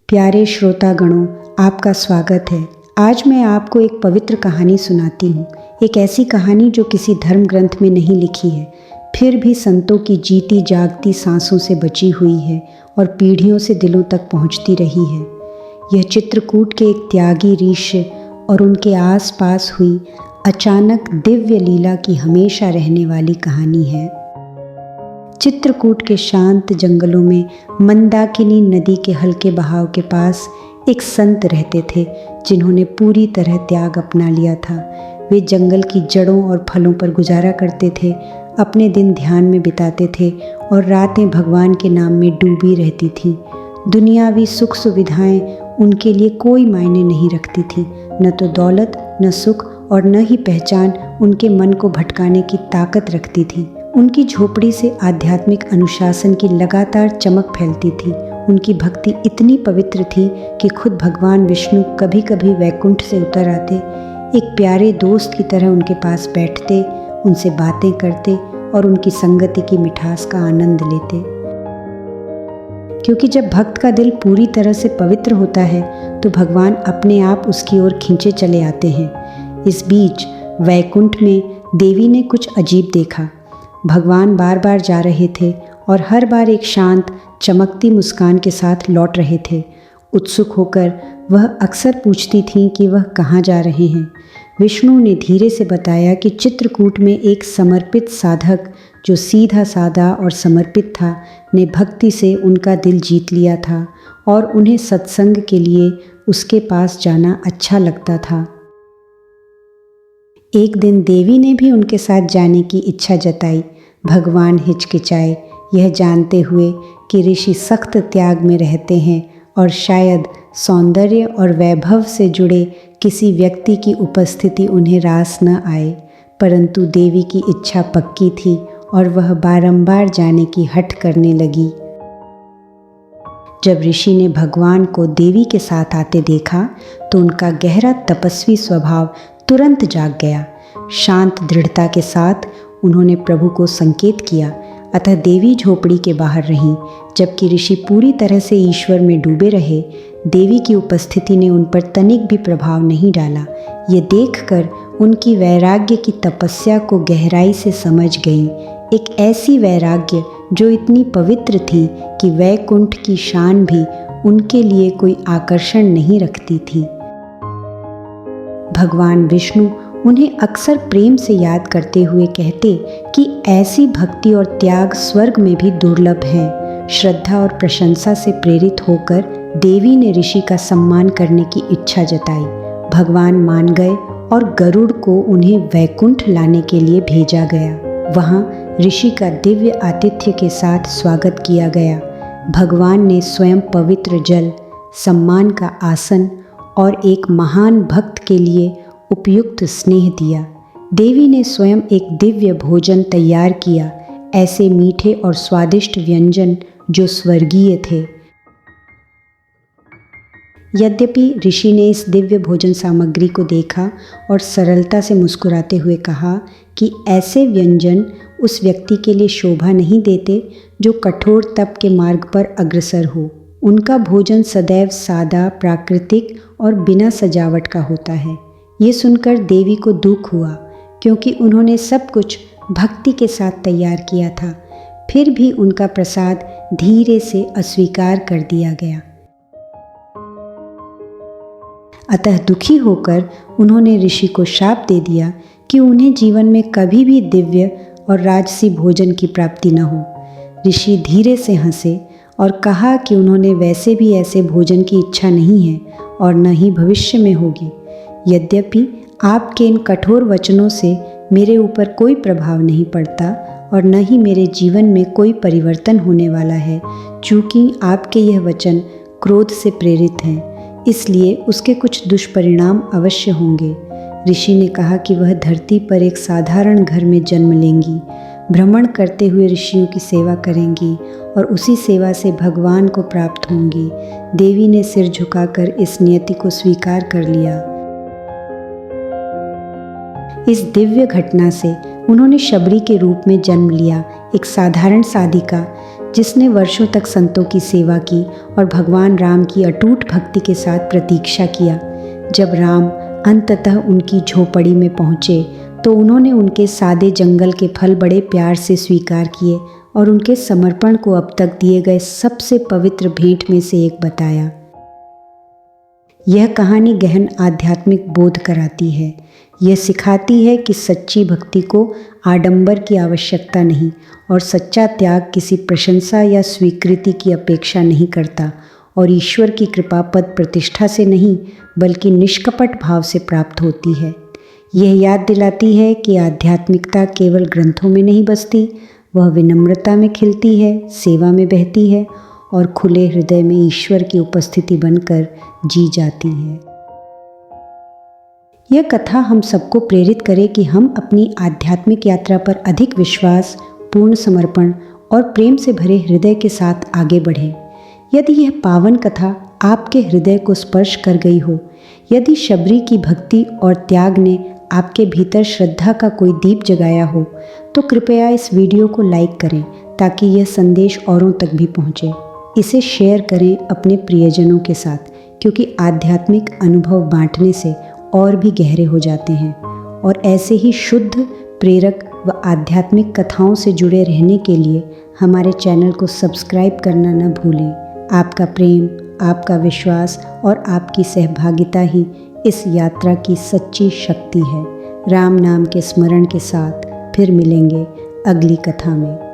प्यारे श्रोतागणों, आपका स्वागत है। आज मैं आपको एक पवित्र कहानी सुनाती हूँ। एक ऐसी कहानी जो किसी धर्म ग्रंथ में नहीं लिखी है, फिर भी संतों की जीती जागती सांसों से बची हुई है और पीढ़ियों से दिलों तक पहुँचती रही है। यह चित्रकूट के एक त्यागी ऋषि और उनके आसपास हुई अचानक दिव्य लीला की हमेशा रहने वाली कहानी है। चित्रकूट के शांत जंगलों में मंदाकिनी नदी के हल्के बहाव के पास एक संत रहते थे, जिन्होंने पूरी तरह त्याग अपना लिया था। वे जंगल की जड़ों और फलों पर गुजारा करते थे, अपने दिन ध्यान में बिताते थे और रातें भगवान के नाम में डूबी रहती थीं। दुनियावी सुख सुविधाएं उनके लिए कोई मायने नहीं रखती थी। न तो दौलत, न सुख और न ही पहचान उनके मन को भटकाने की ताकत रखती थी। उनकी झोपड़ी से आध्यात्मिक अनुशासन की लगातार चमक फैलती थी। उनकी भक्ति इतनी पवित्र थी कि खुद भगवान विष्णु कभी कभी वैकुंठ से उतर आते, एक प्यारे दोस्त की तरह उनके पास बैठते, उनसे बातें करते और उनकी संगति की मिठास का आनंद लेते। क्योंकि जब भक्त का दिल पूरी तरह से पवित्र होता है तो भगवान अपने आप उसकी ओर खींचे चले आते हैं। इस बीच वैकुंठ में देवी ने कुछ अजीब देखा। भगवान बार बार जा रहे थे और हर बार एक शांत चमकती मुस्कान के साथ लौट रहे थे। उत्सुक होकर वह अक्सर पूछती थीं कि वह कहाँ जा रहे हैं। विष्णु ने धीरे से बताया कि चित्रकूट में एक समर्पित साधक, जो सीधा साधा और समर्पित था, ने भक्ति से उनका दिल जीत लिया था और उन्हें सत्संग के लिए उसके पास जाना अच्छा लगता था। एक दिन देवी ने भी उनके साथ जाने की इच्छा जताई। भगवान हिचकिचाए, यह जानते हुए कि ऋषि सख्त त्याग में रहते हैं और शायद सौंदर्य और वैभव से जुड़े किसी व्यक्ति की उपस्थिति उन्हें रास न आए। परंतु देवी की इच्छा पक्की थी और वह बारंबार जाने की हठ करने लगी। जब ऋषि ने भगवान को देवी के साथ आते देखा तो उनका गहरा तपस्वी स्वभाव तुरंत जाग गया। शांत दृढ़ता के साथ उन्होंने प्रभु को संकेत किया। अतः देवी झोपड़ी के बाहर रहीं, जबकि ऋषि पूरी तरह से ईश्वर में डूबे रहे। देवी की उपस्थिति ने उन पर तनिक भी प्रभाव नहीं डाला। ये देखकर उनकी वैराग्य की तपस्या को गहराई से समझ गईं। एक ऐसी वैराग्य जो इतनी पवित्र थी कि वैकुंठ की शान भी उनके लिए कोई आकर्षण नहीं रखती थी। भगवान विष्णु उन्हें अक्सर प्रेम से याद करते हुए कहते कि ऐसी भक्ति और त्याग स्वर्ग में भी दुर्लभ है। श्रद्धा और प्रशंसा से प्रेरित होकर देवी ने ऋषि का सम्मान करने की इच्छा जताई। भगवान मान गए और गरुड़ को उन्हें वैकुंठ लाने के लिए भेजा गया। वहाँ ऋषि का दिव्य आतिथ्य के साथ स्वागत किया गया। भगवान ने स्वयं पवित्र जल, सम्मान का आसन और एक महान भक्त के लिए उपयुक्त स्नेह दिया। देवी ने स्वयं एक दिव्य भोजन तैयार किया, ऐसे मीठे और स्वादिष्ट व्यंजन जो स्वर्गीय थे। यद्यपि ऋषि ने इस दिव्य भोजन सामग्री को देखा और सरलता से मुस्कुराते हुए कहा कि ऐसे व्यंजन उस व्यक्ति के लिए शोभा नहीं देते जो कठोर तप के मार्ग पर अग्रसर हो। उनका भोजन सदैव सादा, प्राकृतिक और बिना सजावट का होता है। ये सुनकर देवी को दुख हुआ, क्योंकि उन्होंने सब कुछ भक्ति के साथ तैयार किया था। फिर भी उनका प्रसाद धीरे से अस्वीकार कर दिया गया। अतः दुखी होकर उन्होंने ऋषि को शाप दे दिया कि उन्हें जीवन में कभी भी दिव्य और राजसी भोजन की प्राप्ति न हो। ऋषि धीरे से हंसे और कहा कि उन्होंने वैसे भी ऐसे भोजन की इच्छा नहीं है और न ही भविष्य में होगी। यद्यपि आपके इन कठोर वचनों से मेरे ऊपर कोई प्रभाव नहीं पड़ता और न ही मेरे जीवन में कोई परिवर्तन होने वाला है, चूँकि आपके यह वचन क्रोध से प्रेरित हैं, इसलिए उसके कुछ दुष्परिणाम अवश्य होंगे। ऋषि ने कहा कि वह धरती पर एक साधारण घर में जन्म लेंगी, भ्रमण करते हुए ऋषियों की सेवा करेंगी और उसी सेवा से भगवान को प्राप्त होंगी। देवी ने सिर झुकाकर इस नियति को स्वीकार कर लिया। इस दिव्य घटना से उन्होंने शबरी के रूप में जन्म लिया, एक साधारण साधिका जिसने वर्षों तक संतों की सेवा की और भगवान राम की अटूट भक्ति के साथ प्रतीक्षा किया। जब राम अंततः उनकी झोपड़ी में पहुँचे तो उन्होंने उनके सादे जंगल के फल बड़े प्यार से स्वीकार किए और उनके समर्पण को अब तक दिए गए सबसे पवित्र भेंट में से एक बताया। यह कहानी गहन आध्यात्मिक बोध कराती है। यह सिखाती है कि सच्ची भक्ति को आडंबर की आवश्यकता नहीं और सच्चा त्याग किसी प्रशंसा या स्वीकृति की अपेक्षा नहीं करता और ईश्वर की कृपा पद प्रतिष्ठा से नहीं बल्कि निष्कपट भाव से प्राप्त होती है। यह याद दिलाती है कि आध्यात्मिकता केवल ग्रंथों में नहीं बसती, वह विनम्रता में खिलती है, सेवा में बहती है और खुले हृदय में ईश्वर की उपस्थिति बनकर जी जाती है। यह कथा हम सबको प्रेरित करे कि हम अपनी आध्यात्मिक यात्रा पर अधिक विश्वास, पूर्ण समर्पण और प्रेम से भरे हृदय के साथ आगे बढ़ें। यदि यह पावन कथा आपके हृदय को स्पर्श कर गई हो, यदि शबरी की भक्ति और त्याग ने आपके भीतर श्रद्धा का कोई दीप जगाया हो, तो कृपया इस वीडियो को लाइक करें ताकि यह संदेश औरों तक भी पहुंचे। इसे शेयर करें अपने प्रियजनों के साथ, क्योंकि आध्यात्मिक अनुभव बांटने से और भी गहरे हो जाते हैं। और ऐसे ही शुद्ध, प्रेरक व आध्यात्मिक कथाओं से जुड़े रहने के लिए हमारे चैनल को सब्सक्राइब करना न भूलें। आपका प्रेम, आपका विश्वास और आपकी सहभागिता ही इस यात्रा की सच्ची शक्ति है। राम नाम के स्मरण के साथ फिर मिलेंगे अगली कथा में।